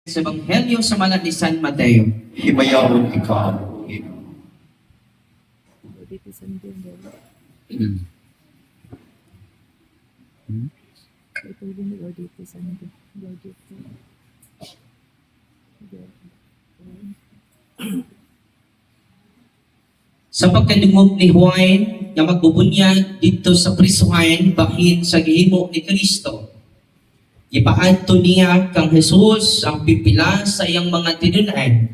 Sa Ebanghelyo sa Malat ni San Mateo. Himayawon ikaw, Panginoon. Dito sa Ndendo. Ito din o dito sa Ndendo. Dito. Sa pagkadungog ni Juan nga magbubunyag dito sa prisuhan bahin sa gihimo ni Kristo. Ipaadto niya kang Jesus ang pipila sa iyang mga tinunan.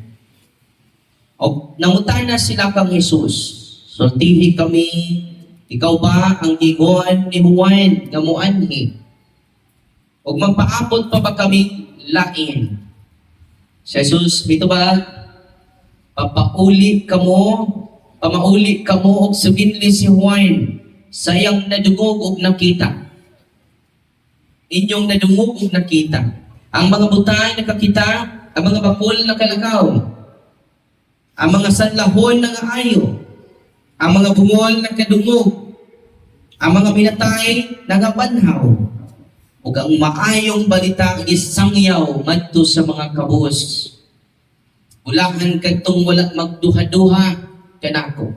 O nangutana sila kang Jesus, sultihi kami, ikaw ba ang gigon ni Juan nga muanhi? O magpaabot pa ba kami lain? Si Jesus, ito ba? Pamauli kamo og subinli si Juan sa iyang nadungog og nakita. Inyong nadungog og nakita. Ang mga butay nakakita, ang mga bakol nakalakaw, ang mga sanlahon nangaayo, ang mga bungol nakadungog, ang mga binatay nangabanhaw, ug ang maayong balita gisangyaw ngadto sa mga kabus. Ulahan kadtong wala magduha-duha kanako.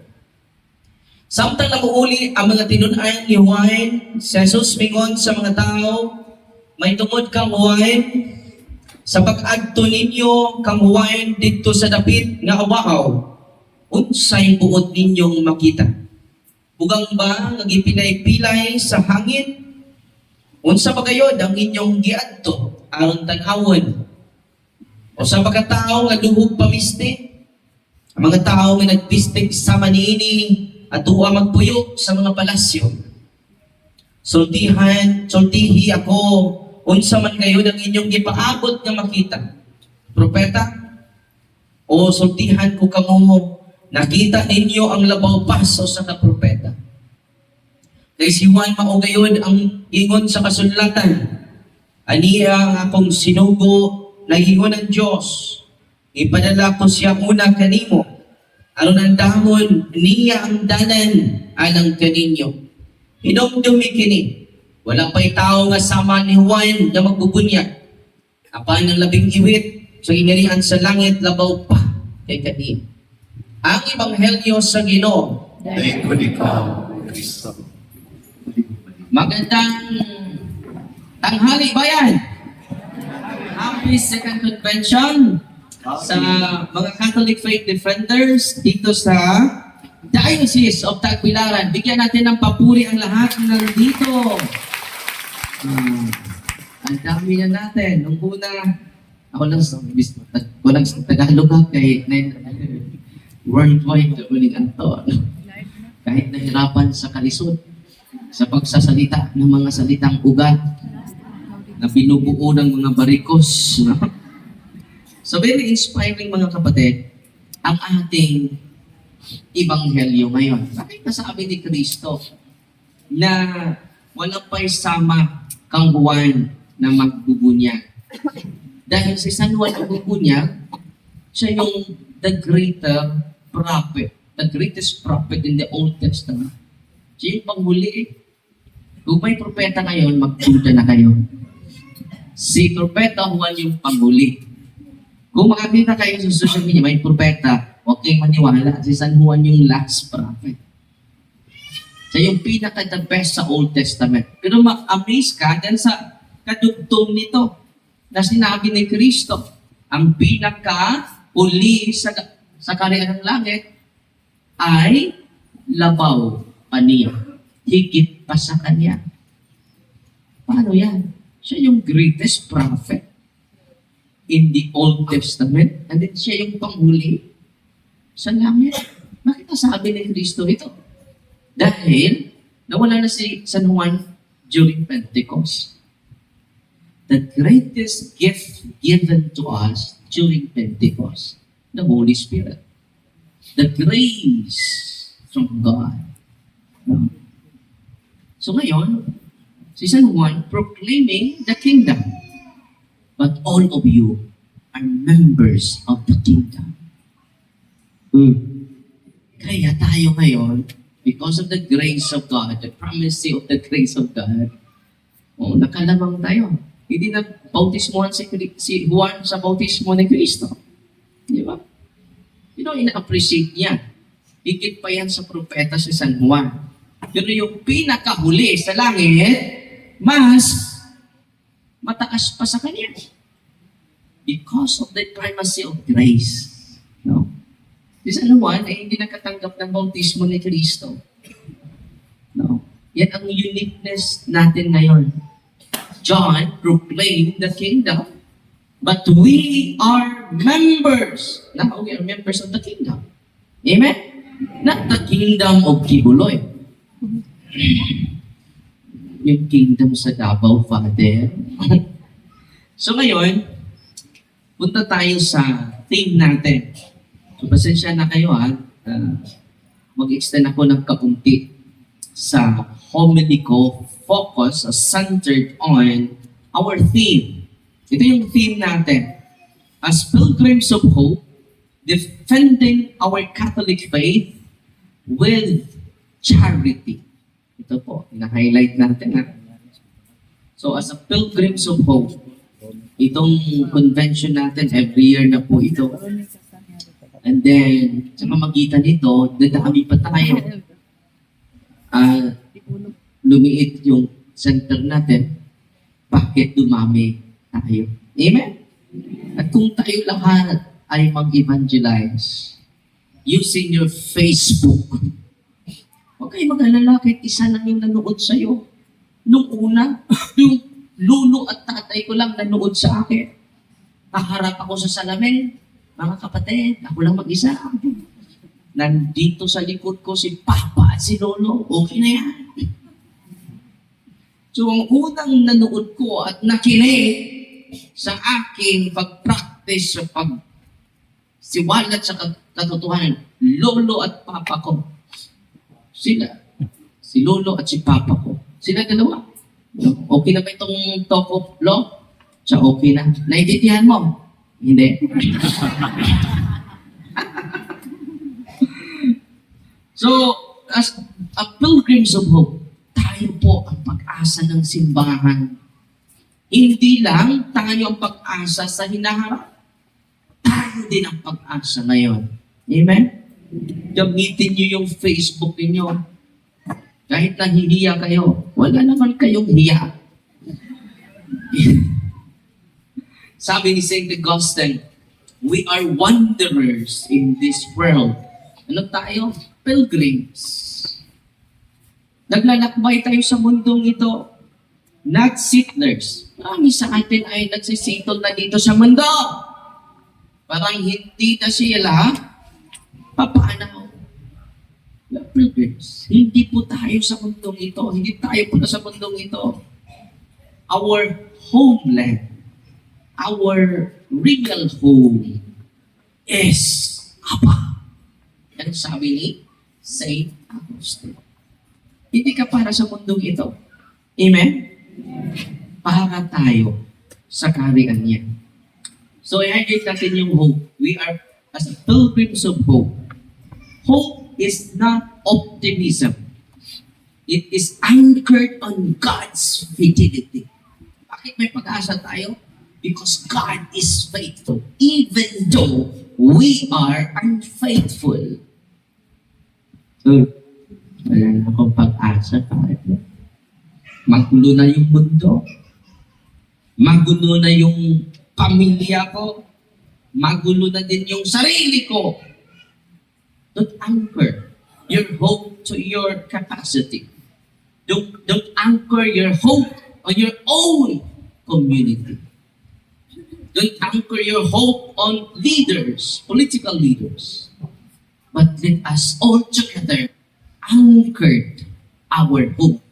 Samtang namuuli ang mga tinunan ni Juan, si Jesus mingon sa mga tao, may tungod kang Juan, sa pag-adto ninyo kang Juan dito sa dapit nga awaaw, unsay buot ninyong makita? Bugang ba nga gipilay-pilay sa hangin? Unsa ba gayod ang inyong giadto aron tan-awon? O sa pagkatao nga duhog pamiste? Ang mga tao nga nagpistig sa manini at tuwa magpuyo sa mga palasyo. Sultihi ako, unsa man kayo ng inyong gipaabot nga makita. Propeta, o sultihan ko kamo, nakita ninyo ang labaw paso sa propeta. Kay si Juan maugayon ang ingon sa kasulatan, aniya ang akong sinugo na ingon ng Diyos, ipadala ko siya una kanimo, aron ang dahon niya ang dalan alang kaninyo. Hinumdumi kini, wala pa'y tao nga sama ni Juan na magbubunyag. Apan ang labing iwit sa ingalian sa langit labaw pa kay kaniya. Ang Ebanghelyo sa Ginoo. Daig ko ikaw, Kristo. Magandang tanghali bayan. Happy Second Convention sa mga Catholic Faith Defenders dito sa Diocese of Tagbilaran. Bigyan natin ng papuri ang lahat ng nandito. Ang dami na natin. Nung una, ako lang sa Tagalog kay worldwide uling anto. Kahit nahirapan sa kalisod, sa pagsasalita ng mga salitang ugat na binubuo ng mga barikos. So very inspiring mga kapatid, ang ating Ebanghelyo ngayon. Bakit nasabi ni Kristo na wala pa'y sama kang Juan na magbubunyag? Dahil si San Juan magbubunyag, siya yung the greater prophet, the greatest prophet in the Old Testament. Siya yung panghuli. Kung may propeta ngayon, magduda na kayo. Si propeta Juan yung panghuli. Kung makakita kayo sa social media, may propeta, huwag kayong maniwala. Si San Juan yung last prophet. Siya yung pinaka-the best sa Old Testament. Pero ma-amaze ka dahil sa kadugtong nito na sinabi ni Kristo, ang pinaka-uli sa kaharian ng langit ay labaw pa niya. Higit pa sa kanya. Paano yan? Siya yung greatest prophet in the Old Testament, and then siya yung panghuli sa langit. Bakit nasabi ni Kristo ito? Dahil nawala na si San Juan during Pentecost. The greatest gift given to us during Pentecost, the Holy Spirit. The grace from God. So ngayon, si San Juan proclaiming the kingdom. But all of you are members of the kingdom. Kaya tayo ngayon, because of the grace of God, the promise of the grace of God, nakalamang tayo. Hindi na bautismohan si Juan sa bautismo ni Cristo. Di ba? Ina-appreciate niya. Higit pa yan sa propeta si San Juan. Pero yung pinakahuli sa langit, mas mataas pa sa kanya. Because of the primacy of grace. No? Si San Juan ay hindi nakatanggap ng bautismo ni Cristo. No? Yan ang uniqueness natin ngayon. John proclaimed the kingdom, but we are members. Now we are members of the kingdom. Amen? Not the kingdom of Kibuloy. Yung kingdom sa Davao, Father. So ngayon, punta tayo sa theme natin. So pasensya na kayo mag-extend ako ng kaunti sa homily ko, focus centered on our theme. Ito yung theme natin. As pilgrims of hope, defending our Catholic faith with charity. Ito po, na-highlight natin. So as a pilgrims of hope, itong convention natin, every year na po ito. And then, sa mamagitan nito, dadami pa tayo. Lumiit yung center natin, bakit dumami tayo? Amen? At kung tayo lahat ay mag-evangelize using your Facebook, huwag kayo mag-alala kahit isa lang yung nanood sa'yo. Nung una, yung lulo at tatay ko lang nanood sa akin. Naharap ako sa salamin, mga kapatid, ako lang mag-isa. Nandito sa likod ko si Papa at si Lolo, okay na yan. So, ang unang nanood ko at nakinig sa aking pag-practice sa pag-siwalat sa katotohanan, Lolo at Papa ko. Sila. Si Lolo at si Papa ko. Sila dalawa. Okay na ba itong talk of law? So, okay na. Naintindihan mo? Hindi. So, as a pilgrims of hope, tayo po ang pag-asa ng simbahan. Hindi lang tayo ang pag-asa sa hinaharap. Tayo din ang pag-asa ngayon. Amen? Gamitin niyo yung Facebook niyo. Kahit nahihiya kayo, wala naman kayong hiya. Sabi ni St. Augustine, we are wanderers in this world. Ano tayo? Pilgrims. Naglalakbay tayo sa mundong ito. Not settlers. Marami sa atin ay nagsisitol na dito sa mundo. Parang hindi na sila papaanaw. Pilgrims. Hindi po tayo sa mundong ito. Hindi tayo po sa mundong ito. Our homeland, our real home is Abba. Yan sabi ni St. Augustine. Hindi ka para sa mundong ito. Amen? Para tayo sa kaharian niya. So, i-highlight natin yung hope. We are as pilgrims of hope. Hope is not optimism. It is anchored on God's fidelity. Bakit may pag-asa tayo? Because God is faithful. Even though we are unfaithful. So, wala na akong pag-asa. Magulo na yung mundo. Magulo na yung pamilya ko. Magulo na din yung sarili ko. Don't anchor your hope to your capacity. Don't anchor your hope on your own community. Don't anchor your hope on leaders, political leaders. But let us all together anchored our hope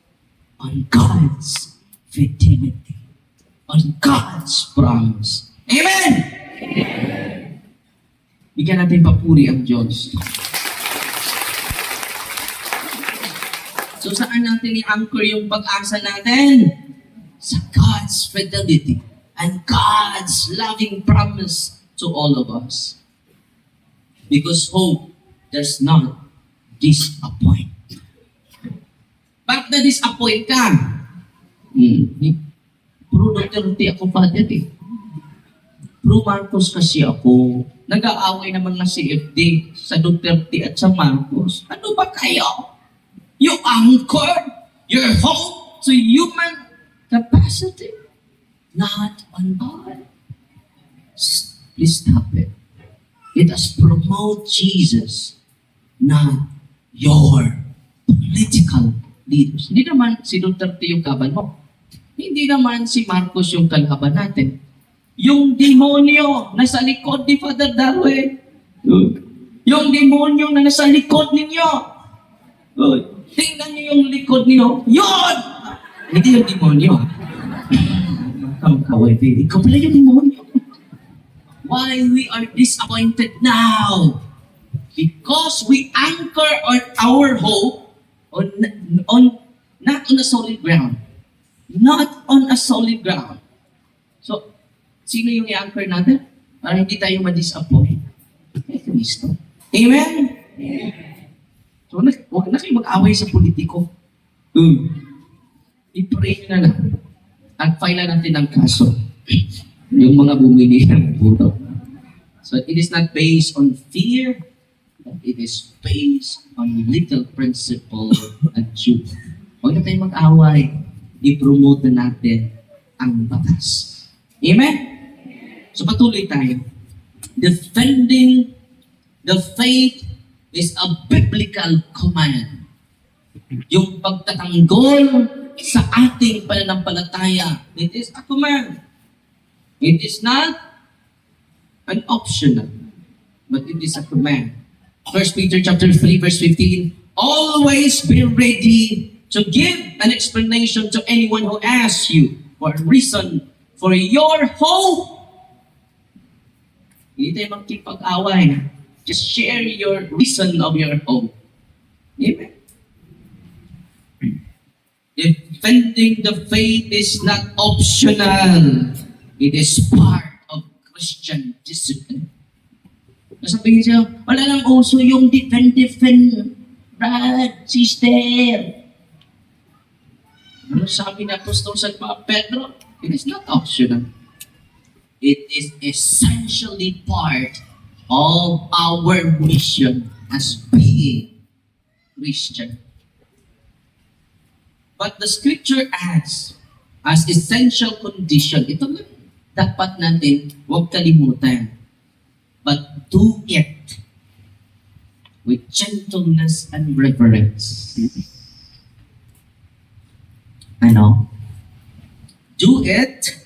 on God's fidelity, on God's promise. Amen! Bigyan natin papuri ang Diyos. So saan natin i-anchor yung pag-asa natin? Sa God's fidelity and God's loving promise to all of us. Because hope does not disappoint. Bakit na-disappoint ka? Pro Duterte ako, Father eh. Pro Marcos kasi ako. Nag-aaway ng mga CFD sa Duterte at sa Marcos. Ano ba kayo? You anchor your hope to human capacity, not on God. Please stop it. Let us promote Jesus, not your political leaders. Hindi naman si Duterte yung kaban mo. Hindi naman si Marcos yung kalaban natin. Yung demonyo na sa likod ni Father Darwin. Yung demonyo na nasa likod ninyo. Tingnan niyo yung likod niyo. Yun! Hindi yung demonyo. Ikaw pala yung demonyo. Why we are disappointed now? Because we anchor our hope not on a solid ground. Not on a solid ground. So, sino yung i-anchor natin? Para hindi tayo ma-disappoint. Kay Kristo. Amen? So, huwag na kayo mag-away sa politiko. I-pray na lang. At file na natin ang kaso. Yung mga bumili ng puro. So, it is not based on fear, but it is based on little principle and truth. Huwag na tayo mag-away. I-promote na natin ang batas. Amen? So patuloy tayo. Defending the faith is a biblical command. Yung pagtatanggol sa ating pananampalataya, it is a command. It is not an optional, but it is a command. 1 Peter chapter 3, verse 15, always be ready to give an explanation to anyone who asks you for a reason for your hope. Hindi tayo magkipag-away. Just share your reason of your hope. Amen. Defending the faith is not optional. It is part of Christian discipline. Sabihin siya, wala lang uso yung defend, brad, sister. Ano sabi na Apostol San Pedro? It is not optional. It is essentially part of our mission as being Christian. But the scripture adds, as essential condition, ito lang dapat natin huwag kalimutan. But do it with gentleness and reverence. Ano? Do it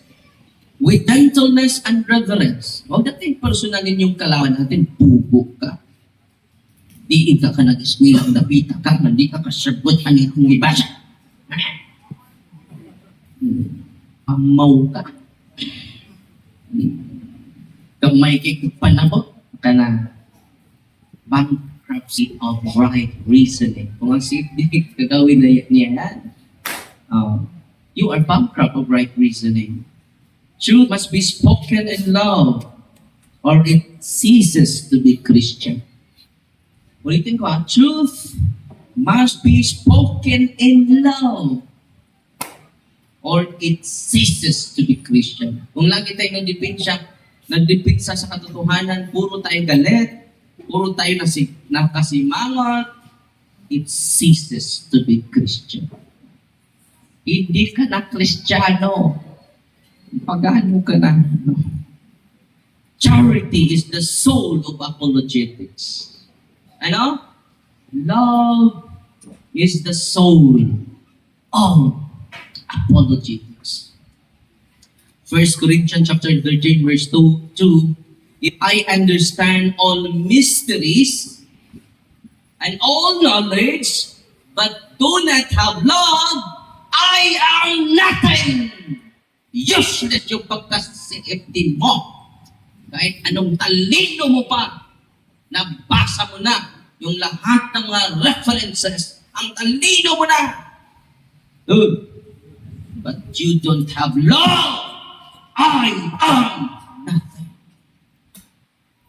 with gentleness and reverence. Huwag natin personalin yung kalawan natin, bubo ka. Di ka nag-eskwila, nabita ka, hindi ka kasabot, ano yung ibasa. Amaw ka. Kamay kay panabot ka na bankruptcy of right reasoning. Kung ang safety kagawin na niya yan, you are bankrupt of right reasoning. Truth must be spoken in love or it ceases to be Christian. Ulitin ko truth must be spoken in love or it ceases to be Christian. Kung lagi tayo nagdipinsa sa katotohanan, puro tayo galit, puro tayo nakasimangot, it ceases to be Christian. Hindi ka na Kristiyano. Pagano ka na. Charity is the soul of apologetics. Ano? Love is the soul of apologetics. 1 Corinthians chapter 13 verse 2, if I understand all mysteries and all knowledge, but do not have love, I am nothing. Useless yung pagka-CFD mo. Kahit anong talino mo pa, nabasa mo na yung lahat ng mga references, ang talino mo na. But you don't have love. I am nothing.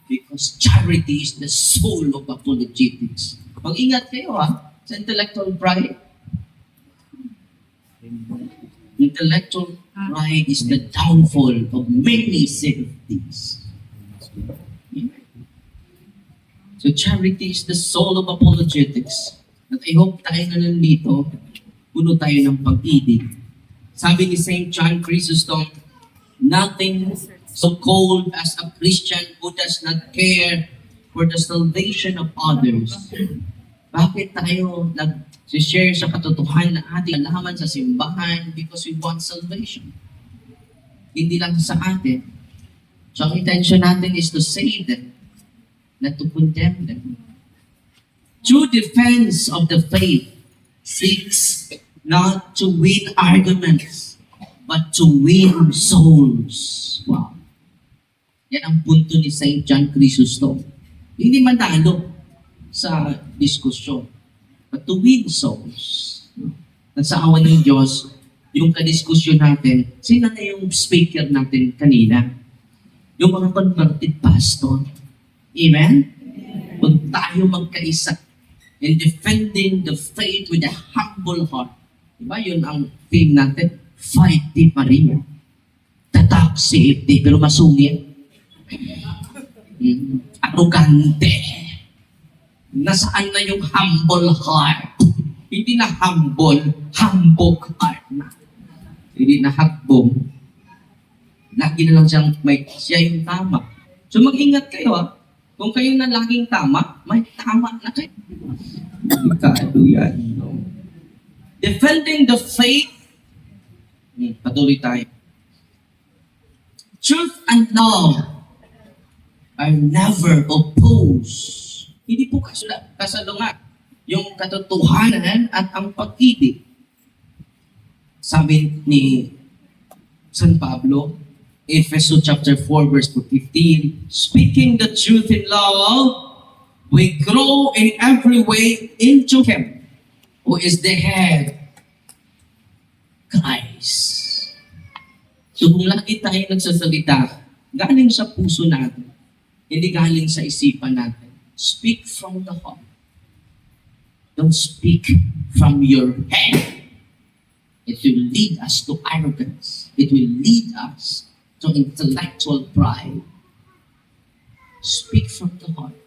Because charity is the soul of apologetics. Mag-ingat kayo sa intellectual pride. Intellectual Pride is the downfall of many safeties. So charity is the soul of apologetics. At I hope tayo na nandito, puno tayo ng pag-ibig. Sabi ni St. John Chrysostom, nothing so cold as a Christian who does not care for the salvation of others. Bakit tayo nag-share sa katotohanan na ating alaman sa simbahan? Because we want salvation. Hindi lang sa atin. So ang intention natin is to save them, not to condemn them. True defense of the faith seeks not to win arguments, but to win souls. Wow. Yan ang punto ni St. John Chrysostom. Hindi manalo sa diskusyon, but to win souls. At sa awa ng Diyos, yung kadiskusyon natin, sino na yung speaker natin kanina? Yung mga converted pastor. Amen? Kung tayo magkaisa in defending the faith with a humble heart. Diba yun ang theme natin? Fight di pa rin. Tatak safety, pero masungit. Arrogante. Nasaan na yung humble heart? Hindi na humble, hambog heart na. Hindi na hakbong. Lagi na lang siya yung tama. So mag-ingat kayo Kung kayo na laging tama, may tama na kayo. Delikado yan. No? Defending the faith. Patuloy tayo. Truth and love are never opposed. Hindi po kasalungat. Yung katotohanan at ang pag-ibig. Sabi ni San Pablo, Ephesians chapter 4 verse 15, speaking the truth in love, we grow in every way into Him, who is the head, Christ. So kung lagi tayo nagsasalita, galing sa puso natin, hindi galing sa isipan natin. Speak from the heart. Don't speak from your head. It will lead us to arrogance. It will lead us to intellectual pride. Speak from the heart.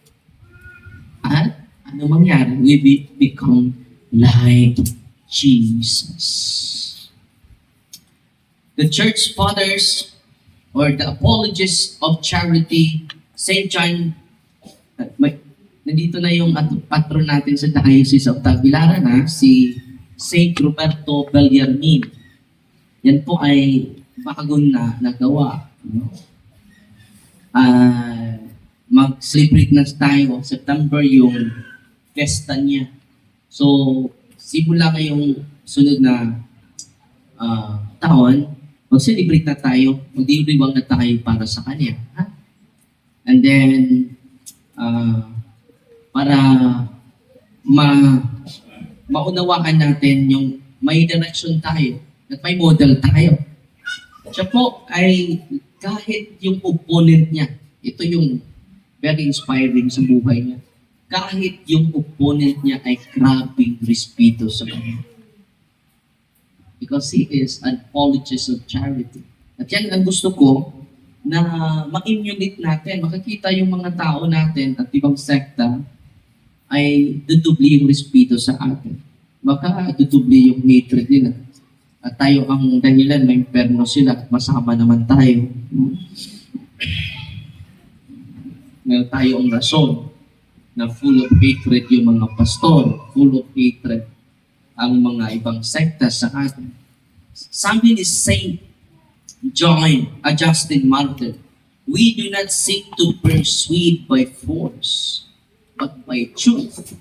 At ano mangyari? We become like Jesus. The church fathers or the apologists of charity, St. John, nandito na yung patron natin sa Diocese of Tagbilaran si St. Roberto Bellarmine. Yan po ay bagon na nagawa. Mag-celebrate na tayo September yung festa niya. So, simula ngayong sunod na taon, mag-celebrate na tayo, mag-diriwang na tayo para sa kanya. Ha? And then, para maunawaan natin yung may direction tayo at may model tayo. Siya po ay kahit yung opponent niya, ito yung very inspiring sa buhay niya. Kahit yung opponent niya ay grabing respeto sa kanya. Because he is an apologist of charity. At yan ang gusto ko na ma-emulate natin. Makikita yung mga tao natin at ibang sekta ay dudubli yung respeto sa atin. Baka dudubli yung hatred nila. At tayo ang dahilan, may imperno sila at masama naman tayo. Ngayon tayo ang rason na full of hatred yung mga pastor, full of hatred ang mga ibang sekta sa atin. Sabi ni Saint Justin Martyr, we do not seek to persuade by force, but by truth.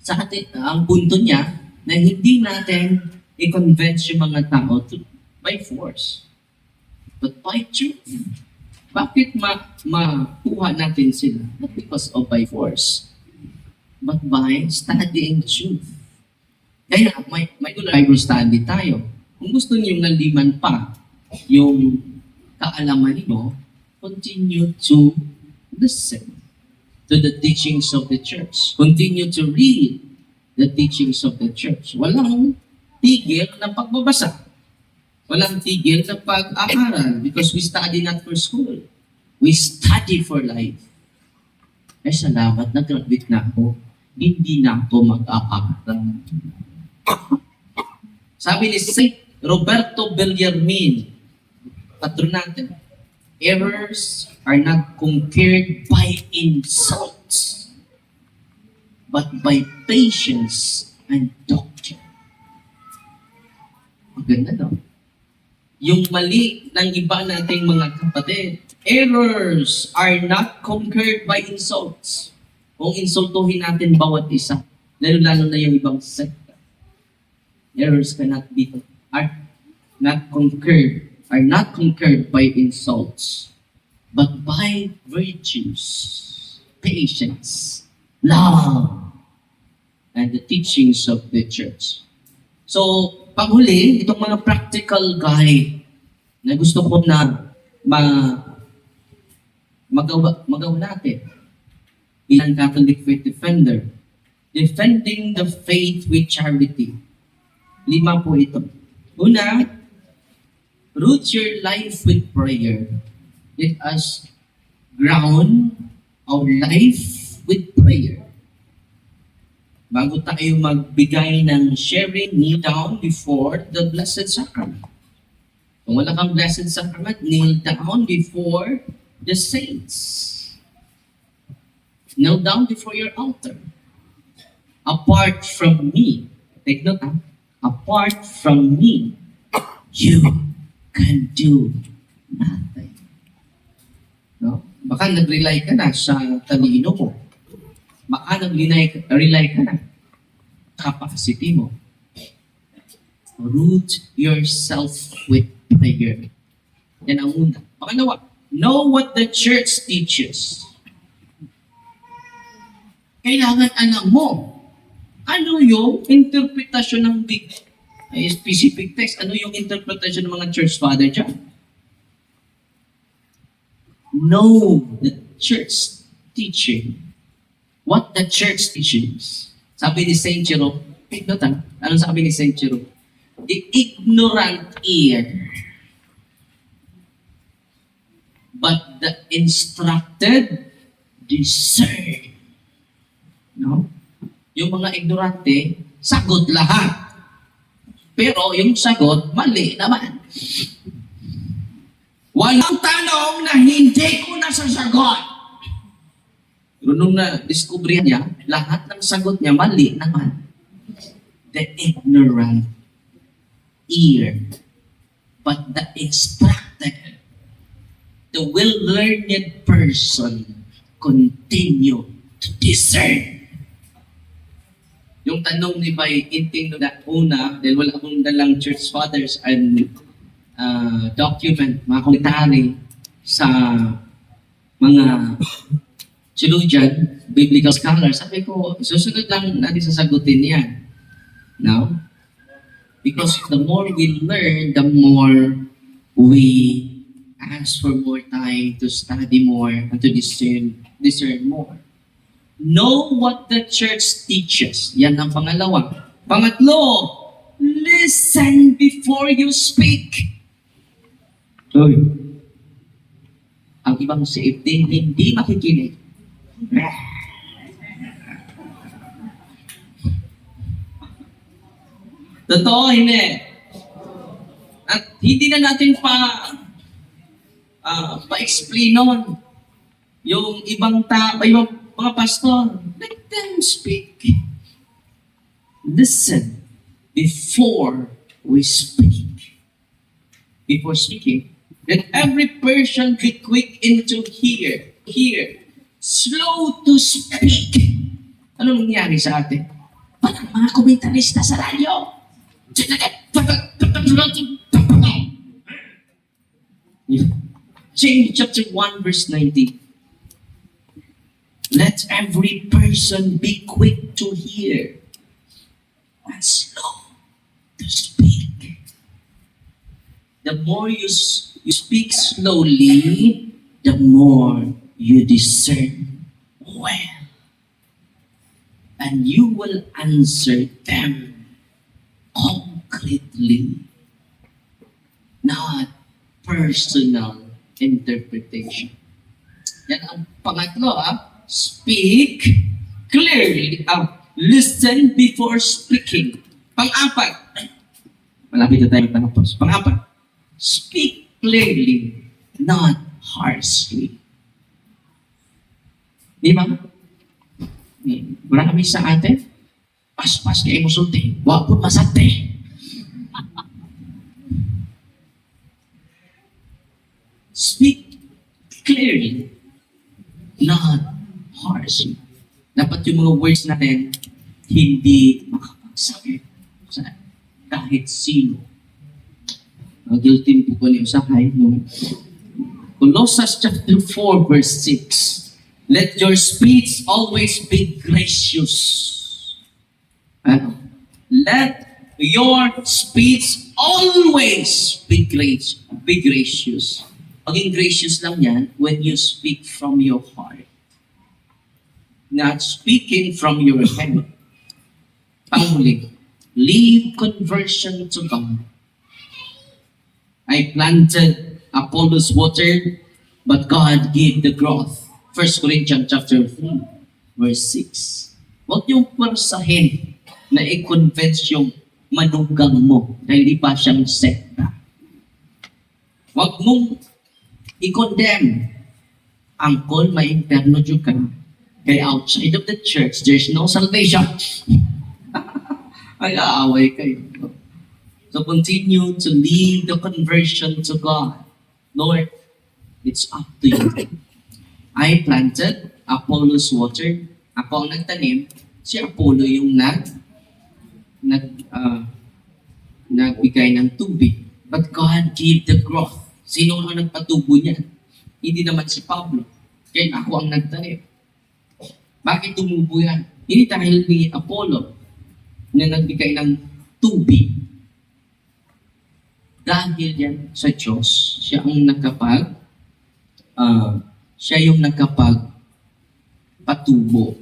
Sa atin, ang punto niya, na hindi natin i-convince yung mga tao by force, but by truth. Bakit makuha natin sila? Not because of by force, but by studying truth. Kaya may Bible study tayo. Kung gusto niyo naliman pa yung kaalaman niyo, continue to listen to the teachings of the church. Continue to read the teachings of the church. Walang tigil ng pagbabasa. Walang tigil sa pag-aaral because we study not for school. We study for life. Salamat, nag-graduate na ako. Hindi na ako mag-aaral. Sabi ni Saint Roberto Bellarmine, patron natin, errors are not conquered by insults, but by patience and doctrine. Maganda, no? Yung mali ng iba nating mga kapatid, errors are not conquered by insults. Kung insultuhin natin bawat isa, lalo-lalo na yung ibang sekta, errors are not conquered by insults, but by virtues, patience, love, and the teachings of the church. So, paghuli, itong mga practical guide na gusto ko na magawa natin bilang Catholic Faith Defender. Defending the faith with charity. 5 po ito. Una, root your life with prayer. Let us ground our life with prayer. Bago tayo magbigay ng sharing, kneel down before the Blessed Sacrament. Kung wala kang Blessed Sacrament, kneel down before the saints. Kneel down before your altar. Apart from me, take note, apart from me, you can do nothing. No? Baka nag-rely ka na sa talino mo. Baka nag-rely ka na sa capacity mo. Root yourself with prayer. Yan ang una. Pangalawa, know what the church teaches. Kailangan alam mo ano yung interpretasyon ng specific text? Ano yung interpretasyon ng mga church father dyan? Know the church teaching. What the church teaches. Sabi ni Saint Jerome, anong sabi ni Saint Jerome? The ignorant ear, but the instructed discern. No? Yung mga ignorante, sagot lahat. Pero yung sagot, mali naman. Walang tanong na hindi ko nasasagot. Pero nung na-discover niya, lahat ng sagot niya, mali naman. The ignorant ear, but the instructed, the well-learned person continue to discern. Yung tanong ni Bay Inting na una, dahil wala akong dalang church fathers and document, mga komentary sa mga theologian, biblical scholars, sabi ko, susunod lang natin sasagutin yan. No? Because the more we learn, the more we ask for more time to study more and to discern more. Know what the church teaches. Yan ang pangalawa. Pangatlo, listen before you speak. Uy. Ang ibang CFD hindi makikinig. Totoo, hindi. At hindi na natin pa-explain nun. Yung ibang yung mga pastor, let them speak. Listen before we speak. Before speaking, let every person be quick into hear, slow to speak. Ano nangyari sa atin? Parang mga komentarista sa radyo. James chapter 1 verse 19. Let every person be quick to hear and slow to speak. The more you speak slowly, the more you discern well. And you will answer them concretely. not personal interpretation. Yan ang pangatlo, speak clearly. Listen before speaking. Pang-apat, malapit na tayo tapos. Pang-apat, speak clearly, not harshly. Di ba? Marami sa atin, pas-pas kayo mo sulti, wag po masakte. Speak clearly, not harshly. Dapat yung mga words natin, hindi makapagsabi sa kahit sino. Ang guilty po ko niyo sa no? Colossians chapter 4 verse 6. Let your speech always be gracious. Ano? Let your speech always be gracious. Maging gracious lang yan when you speak from your heart. Not speaking from your head. Panghuli, leave conversion to God. I planted, Apollos watered, but God gave the growth. 1 Corinthians chapter 3, verse 6. Huwag niyong pwersahin na i-convince yung manugang mo dahil di pa siyang sekta. Huwag mong i-condemn. Angkol, may imperno dyan ka. Kaya outside of the church, there's no salvation. Ay, aaway kayo. So continue to lead the conversion to God. Lord, it's up to you. I planted, Apollos watered. Ako ang nagtanim, si Apollo yung nagbigay ng tubig. But God gave the growth. Sino ang nagpatubo niya? Hindi naman si Pablo. Kaya ako ang nagtanim. Bakit tumubo yan? Hindi dahil ni Apollo na nagbigay ng tubig. Dahil yan sa Diyos, siya yung nakapagpatubo.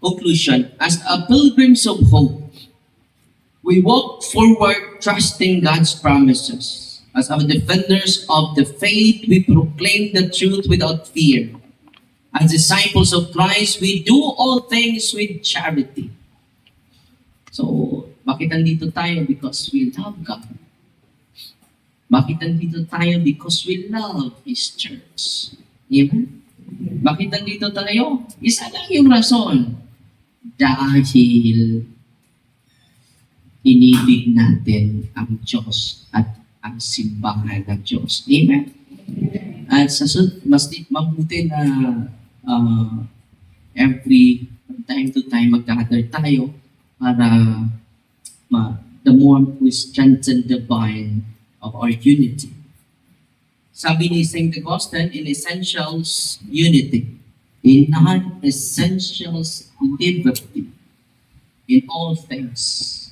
Conclusion, as a pilgrims of hope, we walk forward trusting God's promises. As our defenders of the faith, we proclaim the truth without fear. As disciples of Christ, we do all things with charity. So, bakit nandito tayo? Because we love God. Bakit nandito tayo? Because we love His church. Amen? Bakit nandito tayo? Isa lang yung rason. Dahil inibig natin ang Diyos at ang simbahan ng Diyos. Amen? At sa mas mabuti na every time to time mag-gather tayo para the more we strengthen the bond of our unity. Sabi ni St. Augustine, in essentials, unity. In non-essentials, liberty. In all things,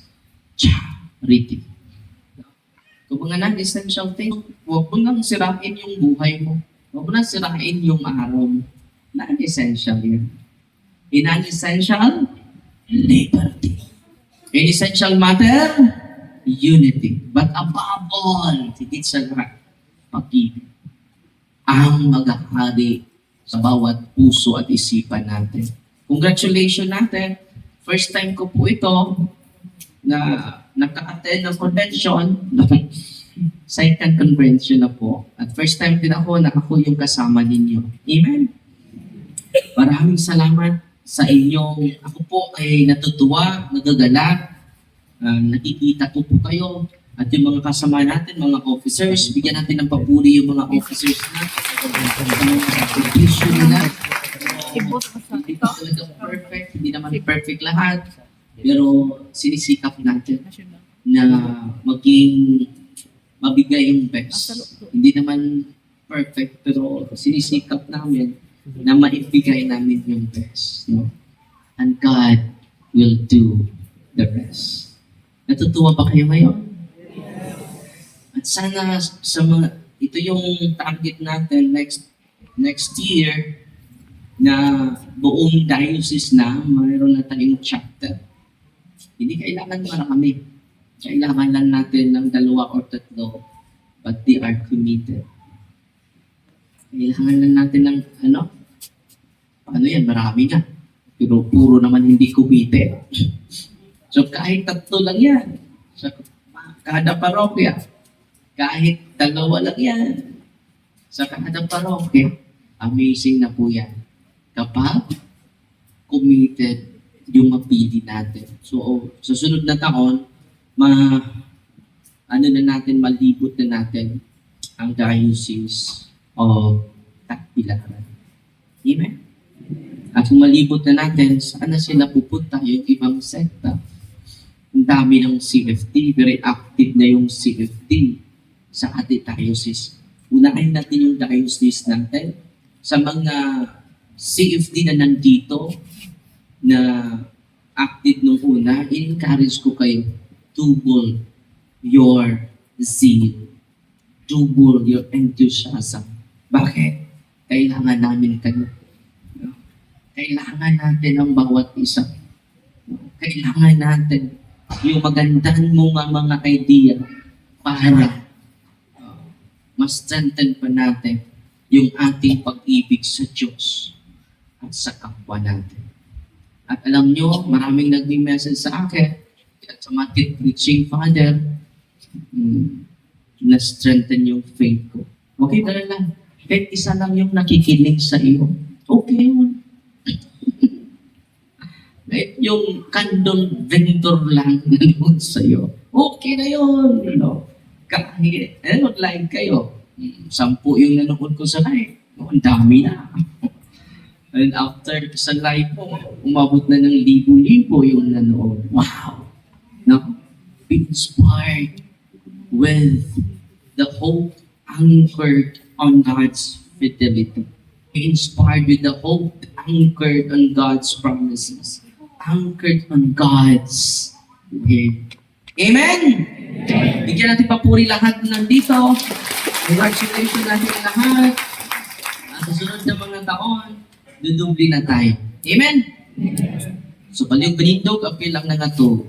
charity. Kung mga non-essential things, huwag mo nang sirain yung buhay mo. Huwag mo nang sirain yung araw mo. Non-essential yan. In non-essential, liberty. In essential matter, unity. But above all, higit sa lahat, pag-ibig. Ang maghahari sa bawat puso at isipan natin. Congratulations natin. First time ko po ito na naka-attend ng convention. Second convention na po. At first time din ako na ako yung kasama ninyo. Amen? Maraming salamat sa inyong, ako po ay natutuwa, nagagala, nakikita ko po kayo, at yung mga kasama natin, mga officers, bigyan natin ng papuri yung mga officers na, contribution nila. Hindi pa talaga perfect, hindi naman perfect lahat, pero sinisikap natin na mabigay yung best. Hindi naman perfect, pero sinisikap namin na maibigay namin yung best. No? And God will do the rest. Natutuwa ba kayo ngayon? At sana sa mga, ito yung target natin next year na buong diocese na mayroon na tayong chapter. Hindi kailangan marami. Kailangan lang natin ng 2 or 3, but they are committed. Kailangan lang natin ng ano yan, marami nga. Pero puro naman hindi committed. So kahit 3 lang yan, sa kada parokya, kahit 2 lang yan, sa kada parokya, amazing na po yan. Kapag committed yung mapili natin. So, sa sunod na taon, malibot na natin ang diocese of Tagbilaran. Amen? At kung malibot na natin, saan na sila pupunta? Yung ibang sekta. Ang dami ng CFD, very active na yung CFD sa ating diocese. Unahin natin yung diocese natin. Sa mga CFD na nandito, na active nung una, encourage ko kayo, double your zeal. Double your enthusiasm. Bakit? Kailangan namin kayo. Kailangan natin ang bawat isa. Kailangan natin yung magandang mga idea para ma-strengthen pa natin yung ating pag-ibig sa Diyos at sa kapwa natin. At alam nyo, maraming nag-message sa akin at sa mga preaching father, na-strengthen yung faith ko. Okay, dala lang. Kahit isa lang yung nakikinig sa iyo, okay yun. Kahit yung candle vendor lang nanood sa iyo, okay na yun. Kahit, mag-like kayo. 10 yung nanood ko sa live. Ang dami na. And after sa live po, umabot na ng 1,000 yung nanood. Wow! No? Be inspired with the hope anchored on God's fidelity. Be inspired with the hope anchored on God's promises. Anchored on God's word. Amen! Bigyan natin papuri lahat nandito. Congratulations natin lahat. At sa sunod na mga taon, dudubli na tayo. Amen? So, paling benindog, apil lang na nga to.